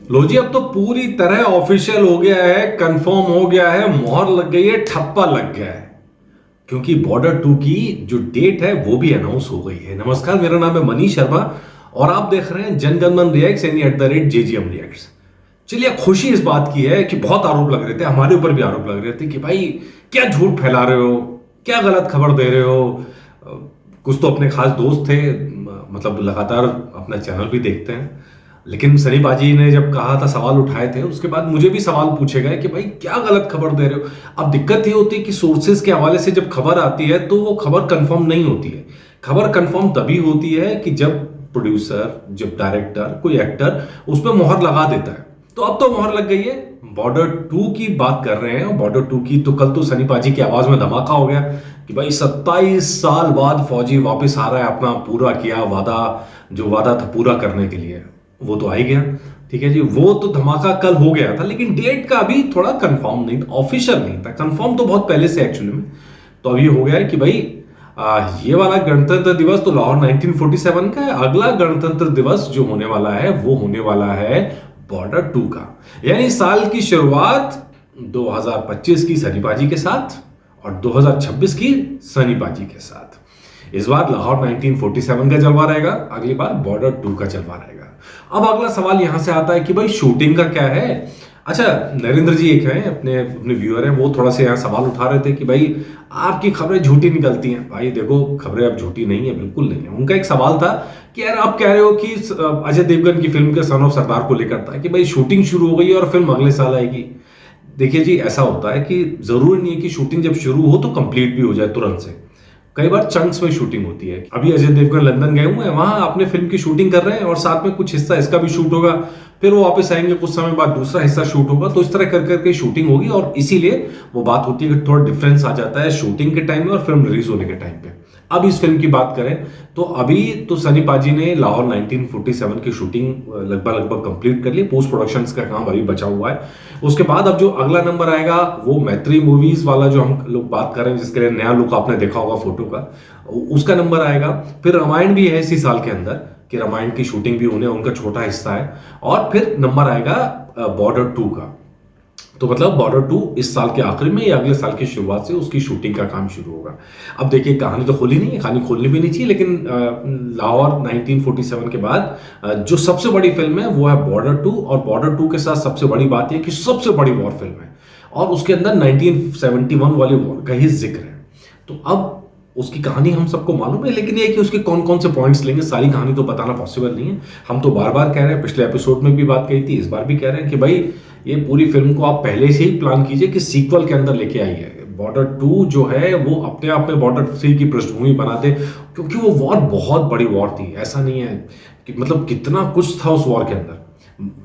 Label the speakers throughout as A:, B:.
A: लो जी, अब तो पूरी तरह ऑफिशियल हो गया है, कंफर्म हो गया है, मोहर लग गई है, ठप्पा लग गया है। क्योंकि बॉर्डर 2 की जो डेट है वो भी अनाउंस हो गई है। नमस्कार, मेरा नाम है मनीष शर्मा और आप देख रहे हैं जनगणमन रिएक्ट्स यानी @JGM रिएक्ट्स। चलिए, खुशी इस बात की है कि बहुत आरोप लग रहे थे, हमारे ऊपर भी आरोप लग रहे थे कि भाई क्या झूठ फैला रहे हो, क्या गलत खबर दे रहे हो। अ, कुछ तो अपने खास दोस्त थे, मतलब लगातार अपना चैनल भी देखते हैं। लेकिन सनी पाजी ने जब कहा था, सवाल उठाए थे, उसके बाद मुझे भी सवाल पूछे गए कि भाई क्या गलत खबर दे रहे हो। अब दिक्कत ये होती है कि सोर्सेज के हवाले से जब खबर आती है तो वो खबर कंफर्म नहीं होती है। खबर कंफर्म तभी होती है कि जब प्रोड्यूसर, जब डायरेक्टर, कोई एक्टर उस पर मोहर लगा देता है। तो अब तो मोहर लग गई है। बॉर्डर 2 की बात कर रहे हैं। बॉर्डर 2 की तो कल तो सनी पाजी की आवाज में धमाका हो गया कि भाई 27 साल बाद फौजी वापस आ रहा है, अपना पूरा किया वादा, जो वादा था पूरा करने के लिए वो तो आ ही गया। ठीक है जी, वो तो धमाका कल हो गया था, लेकिन डेट का अभी थोड़ा कंफर्म नहीं था, ऑफिशियल नहीं था। कंफर्म तो बहुत पहले से एक्चुअली में। तो अभी हो गया है कि भाई ये वाला गणतंत्र दिवस तो लाहौर 1947 का है। अगला गणतंत्र दिवस जो होने वाला है वो होने वाला है बॉर्डर 2 का। यानी साल की शुरुआत 2025 की सनी पाजी के साथ और 2026 की सनी पाजी के साथ। इस बार लाहौर 1947 का जलवा रहेगा, अगली बार बॉर्डर 2 का जलवा रहेगा। अब अगला सवाल यहां से आता है कि भाई शूटिंग का क्या है। अच्छा, नरेंद्र जी एक हैं, अपने अपने व्यूअर हैं, वो थोड़ा सा यहाँ सवाल उठा रहे थे कि भाई आपकी खबरें झूठी निकलती हैं। भाई देखो, खबरें अब झूठी नहीं है, बिल्कुल नहीं है। उनका एक सवाल था कि यार आप कह रहे हो कि अजय देवगन की फिल्म के सन ऑफ सरदार को लेकर था कि भाई शूटिंग शुरू हो गई और फिल्म अगले साल आएगी। देखिए जी, ऐसा होता है कि जरूरी नहीं है कि शूटिंग जब शुरू हो तो कंप्लीट भी हो जाए तुरंत से। कई बार चंक्स में शूटिंग होती है। अभी अजय देवगन लंदन गए हुए हैं, वहां अपने फिल्म की शूटिंग कर रहे हैं और साथ में कुछ हिस्सा इसका भी शूट होगा। फिर वो वापस आएंगे, कुछ समय बाद दूसरा हिस्सा शूट होगा। तो इस तरह कर करके शूटिंग होगी और इसीलिए वो बात होती है कि थोड़ा डिफरेंस आ जाता है शूटिंग के टाइम में और फिल्म रिलीज होने के टाइम पे। अब इस फिल्म की बात करें तो अभी तो सनी पाजी ने लाहौर 1947 की शूटिंग लगभग लगभग कंप्लीट कर ली। पोस्ट प्रोडक्शन का काम अभी बचा हुआ है। उसके बाद अब जो अगला नंबर आएगा वो मैत्री मूवीज वाला जो हम लोग बात कर रहे हैं, जिसके लिए नया लुक आपने देखा होगा फोटो का, उसका नंबर आएगा। फिर रामायण भी है इसी साल के अंदर कि रामायण की शूटिंग भी होने, उनका छोटा हिस्सा है। और फिर नंबर आएगा बॉर्डर 2 का। तो मतलब बॉर्डर 2 इस साल के आखिर में या अगले साल की शुरुआत से उसकी शूटिंग का काम शुरू होगा। अब देखिए, कहानी तो खुली नहीं है, कहानी खोलनी भी नहीं चाहिए, लेकिन लाहौर 1947 के बाद जो सबसे बड़ी फिल्म है वो है बॉर्डर 2। और बॉर्डर 2 के साथ सबसे बड़ी बात यह कि सबसे बड़ी वॉर फिल्म है और उसके अंदर 1971 वाली वॉर का ही जिक्र है। तो अब उसकी कहानी हम सबको मालूम है, लेकिन ये कि उसके कौन कौन से पॉइंट्स लेंगे, सारी कहानी तो बताना पॉसिबल नहीं है। हम तो बार बार कह रहे हैं, पिछले एपिसोड में भी बात कही थी, इस बार भी कह रहे हैं कि भाई ये पूरी फिल्म को आप पहले से ही प्लान कीजिए कि सीक्वल के अंदर लेके आइए। बॉर्डर 2 जो है वो अपने आप में बॉर्डर 3 की पृष्ठभूमि बना दे, क्योंकि वो वॉर बहुत बड़ी वॉर थी। ऐसा नहीं है कि मतलब कितना कुछ था उस वॉर के अंदर।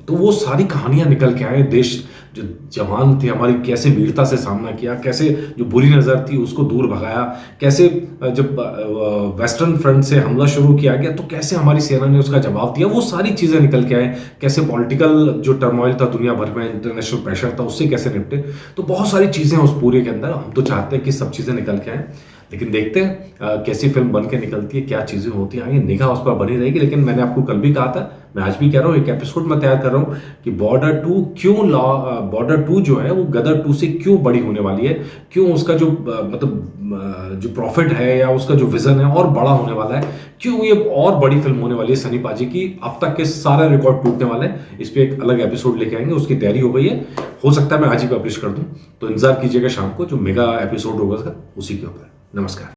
A: तो वो सारी कहानियां निकल के आए। देश जो जवान थे हमारी, कैसे वीरता से सामना किया, कैसे जो बुरी नजर थी उसको दूर भगाया, कैसे जब वेस्टर्न फ्रंट से हमला शुरू किया गया तो कैसे हमारी सेना ने उसका जवाब दिया, वो सारी चीजें निकल के आए। कैसे पॉलिटिकल जो टर्मोइल था दुनिया भर में, इंटरनेशनल प्रेशर था, उससे कैसे निपटे। तो बहुत सारी चीजें उस पूरे के अंदर। हम तो चाहते हैं कि सब चीजें निकल के आए, लेकिन देखते हैं कैसी फिल्म बन के निकलती है, क्या चीजें होती हैं आगे। निगाह उस पर बनी रहेगी। लेकिन मैंने आपको कल भी कहा था, मैं आज भी कह रहा हूं, एक एपिसोड में तैयार कर रहा हूं कि बॉर्डर 2 क्यों, बॉर्डर 2 जो है वो गदर 2 से क्यों बड़ी होने वाली है, क्यों उसका जो मतलब जो प्रॉफिट है या उसका जो विजन है और बड़ा होने वाला है, क्यों ये और बड़ी फिल्म होने वाली है सनी पाजी की। अब तक के सारे रिकॉर्ड टूटने वाले हैं। इस पे एक अलग एपिसोड लेके आएंगे, उसकी तैयारी हो गई है। हो सकता है मैं आज ही पब्लिश कर दूं, तो इंतजार कीजिएगा शाम को जो मेगा एपिसोड होगा उसका, उसी के ऊपर। नमस्कार।